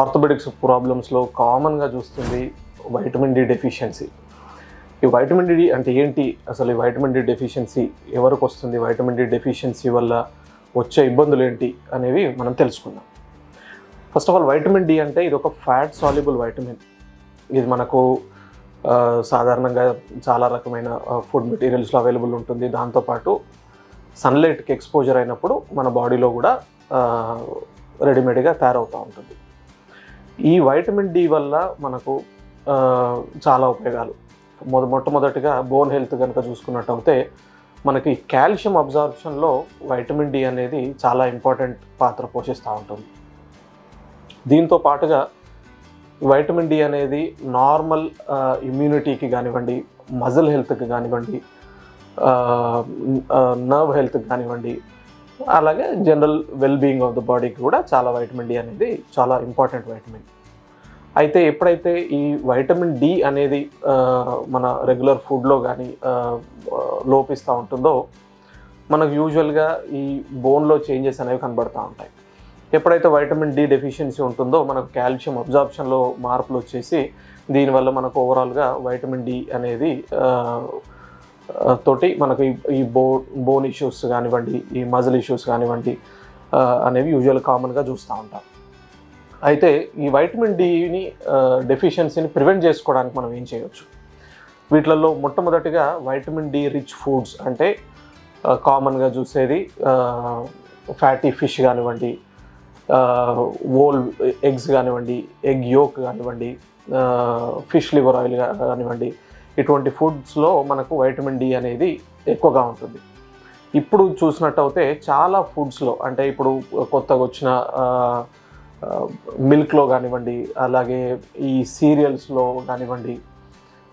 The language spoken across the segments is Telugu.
ఆర్థోపెడిక్స్ ప్రాబ్లమ్స్లో కామన్గా చూస్తుంది వైటమిన్ డి డెఫిషియన్సీ. ఈ వైటమిన్ డి అంటే ఏంటి, అసలు ఈ వైటమిన్ డి డెఫిషియన్సీ ఎవరికి వస్తుంది, వైటమిన్ డి డెఫిషియన్సీ వల్ల వచ్చే ఇబ్బందులు ఏంటి అనేవి మనం తెలుసుకుందాం. First of all, vitamin D అంటే ఇది ఒక ఫ్యాట్ సాల్యుబుల్ వైటమిన్. ఇది మనకు సాధారణంగా చాలా రకమైన ఫుడ్ మెటీరియల్స్లో అవైలబుల్ ఉంటుంది. దాంతోపాటు సన్లైట్కి ఎక్స్పోజర్ అయినప్పుడు మన బాడీలో కూడా రెడీమేడ్గా తయారవుతూ ఉంటుంది. ఈ వైటమిన్ డి వల్ల మనకు చాలా ఉపయోగాలు. మొట్టమొదటిగా బోన్ హెల్త్ కనుక చూసుకున్నట్టయితే మనకి కాల్షియం అబ్జార్ప్షన్లో వైటమిన్ డి అనేది చాలా ఇంపార్టెంట్ పాత్ర పోషిస్తూ ఉంటుంది. దీంతో పాటుగా వైటమిన్ డి అనేది నార్మల్ ఇమ్యూనిటీకి కానివ్వండి, మజిల్ హెల్త్కి కానివ్వండి, నర్వ్ హెల్త్కి కానివ్వండి, అలాగే జనరల్ వెల్బీయింగ్ ఆఫ్ ద బాడీకి కూడా చాలా వైటమిన్ డి అనేది చాలా ఇంపార్టెంట్ వైటమిన్. అయితే ఎప్పుడైతే ఈ వైటమిన్ డి అనేది మన రెగ్యులర్ ఫుడ్లో కానీ లోపిస్తూ ఉంటుందో మనకు యూజువల్గా ఈ బోన్లో చేంజెస్ అనేవి కనబడుతూ ఉంటాయి. ఎప్పుడైతే వైటమిన్ డి డెఫిషియన్సీ ఉంటుందో మనకు కాల్షియం అబ్జార్ప్షన్లో మార్పులు వచ్చేసి దీనివల్ల మనకు ఓవరాల్గా వైటమిన్ డి అనేది తోటి మనకు ఈ బోన్ ఇష్యూస్ కానివ్వండి, ఈ మజిల్ ఇష్యూస్ కానివ్వండి అనేవి యూజువల్ కామన్గా చూస్తూ ఉంటాం. అయితే ఈ వైటమిన్ డిని డెఫిషియన్సీని ప్రివెంట్ చేసుకోవడానికి మనం ఏం చేయవచ్చు? వీటిలలో మొట్టమొదటిగా వైటమిన్ డి రిచ్ ఫుడ్స్ అంటే కామన్గా చూసేది ఫ్యాటీ ఫిష్ కానివ్వండి, ఓల్ ఎగ్స్ కానివ్వండి, ఎగ్ యోక్ కానివ్వండి, ఫిష్ లివర్ ఆయిల్ కానివ్వండి, ఇటువంటి ఫుడ్స్లో మనకు వైటమిన్ డి అనేది ఎక్కువగా ఉంటుంది. ఇప్పుడు చూసినట్టయితే చాలా ఫుడ్స్లో అంటే ఇప్పుడు కొత్తగా వచ్చిన మిల్క్లో కానివ్వండి, అలాగే ఈ సీరియల్స్లో కానివ్వండి,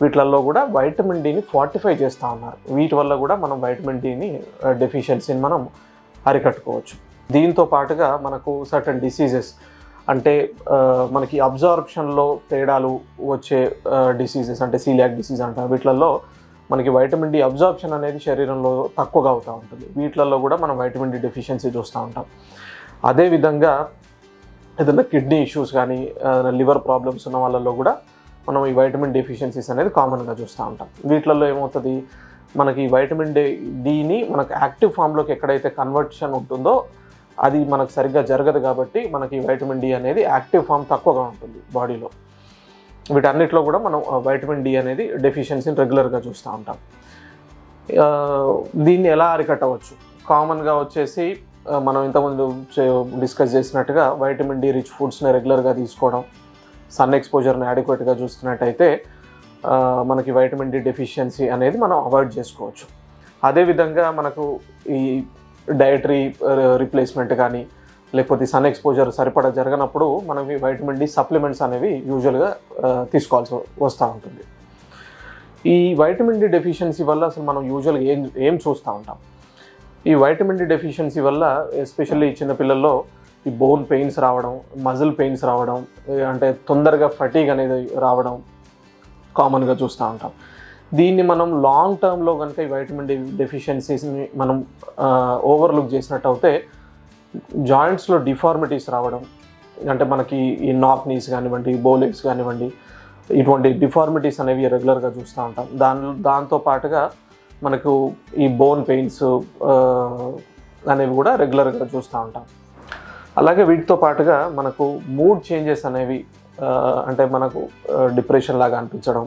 వీటిలలో కూడా వైటమిన్ డిని ఫార్టిఫై చేస్తూ ఉన్నారు. వీటి వల్ల కూడా మనం వైటమిన్ డిని డెఫిషియన్సీని మనం అరికట్టుకోవచ్చు. దీంతో పాటుగా మనకు సర్టన్ డిసీజెస్ అంటే మనకి అబ్జార్ప్షన్లో తేడాలు వచ్చే డిసీజెస్ అంటే సీలియాక్ డిసీజ్ అంటారు. వీటిలలో మనకి వైటమిన్ డి అబ్జార్ప్షన్ అనేది శరీరంలో తక్కువగా అవుతూ ఉంటుంది. వీటిలలో కూడా మనం వైటమిన్ డి డెఫిషియన్సీ చూస్తూ ఉంటాం. అదేవిధంగా ఏదైనా కిడ్నీ ఇష్యూస్ కానీ లివర్ ప్రాబ్లమ్స్ ఉన్న వాళ్ళల్లో కూడా మనం ఈ వైటమిన్ డెఫిషియన్సీస్ అనేది కామన్గా చూస్తూ ఉంటాం. వీటిలలో ఏమవుతుంది, మనకి వైటమిన్ డిని మనకు యాక్టివ్ ఫామ్లోకి ఎక్కడైతే కన్వర్షన్ ఉంటుందో అది మనకు సరిగ్గా జరగదు. కాబట్టి మనకి వైటమిన్ డి అనేది యాక్టివ్ ఫామ్ తక్కువగా ఉంటుంది బాడీలో. వీటన్నిటిలో కూడా మనం వైటమిన్ డి అనేది డెఫిషియన్సీని రెగ్యులర్గా చూస్తూ ఉంటాం. దీన్ని ఎలా అరికట్టవచ్చు? కామన్గా వచ్చేసి మనం ఇంతకుముందు డిస్కస్ చేసినట్టుగా వైటమిన్ డి రిచ్ ఫుడ్స్ని రెగ్యులర్గా తీసుకోవడం, సన్ ఎక్స్పోజర్ని అడిక్వేట్గా చూసుకున్నట్టయితే మనకి వైటమిన్ డి డెఫిషియన్సీ అనేది మనం అవాయిడ్ చేసుకోవచ్చు. అదేవిధంగా మనకు ఈ డయటరీ రీప్లేస్మెంట్ కానీ లేకపోతే సన్ ఎక్స్పోజర్ సరిపడా జరగనప్పుడు మనం ఈ వైటమిన్ డి సప్లిమెంట్స్ అనేవి యూజువల్గా తీసుకోవాల్సి వస్తూ ఉంటుంది. ఈ వైటమిన్ డి డెఫిషియన్సీ వల్ల అసలు మనం యూజువల్గా ఏం చూస్తూ ఉంటాం? ఈ వైటమిన్ డి డెఫిషియన్సీ వల్ల ఎస్పెషల్లీ చిన్నపిల్లల్లో ఈ బోన్ పెయిన్స్ రావడం, మజిల్ పెయిన్స్ రావడం, అంటే తొందరగా ఫటీగ్ అనేది రావడం కామన్గా చూస్తూ ఉంటాం. దీన్ని మనం లాంగ్ టర్మ్లో కనుక ఈ వైటమిన్ డి డెఫిషియన్సీస్ని మనం ఓవర్లుక్ చేసినట్టయితే జాయింట్స్లో డిఫార్మిటీస్ రావడం, అంటే మనకి ఈ నాక్ నీస్ కానివ్వండి, బోలెగ్స్ కానివ్వండి, ఇటువంటి డిఫార్మిటీస్ అనేవి రెగ్యులర్గా చూస్తూ ఉంటాం. దాంతో పాటుగా మనకు ఈ బోన్ పెయిన్స్ అనేవి కూడా రెగ్యులర్గా చూస్తూ ఉంటాం. అలాగే వీటితో పాటుగా మనకు మూడ్ చేంజెస్ అనేవి అంటే మనకు డిప్రెషన్ లాగా అనిపించడం,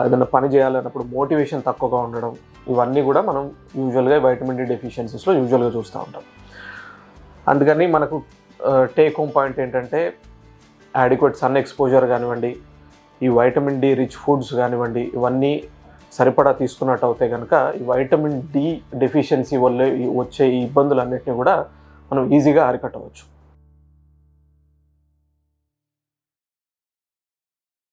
ఏదైనా పని చేయాలన్నప్పుడు మోటివేషన్ తక్కువగా ఉండడం, ఇవన్నీ కూడా మనం యూజువల్గా వైటమిన్ డి డెఫిషియన్సీస్లో యూజువల్గా చూస్తూ ఉంటాం. అందుకని మనకు టేక్ హోమ్ పాయింట్ ఏంటంటే అడిక్వేట్ సన్ ఎక్స్పోజర్ కానివ్వండి, ఈ వైటమిన్ డి రిచ్ ఫుడ్స్ కానివ్వండి, ఇవన్నీ సరిపడా తీసుకున్నట్టయితే కనుక ఈ వైటమిన్ డి డెఫిషియన్సీ వల్ల వచ్చే ఈ ఇబ్బందులన్నింటినీ కూడా మనం ఈజీగా అరికట్టవచ్చు.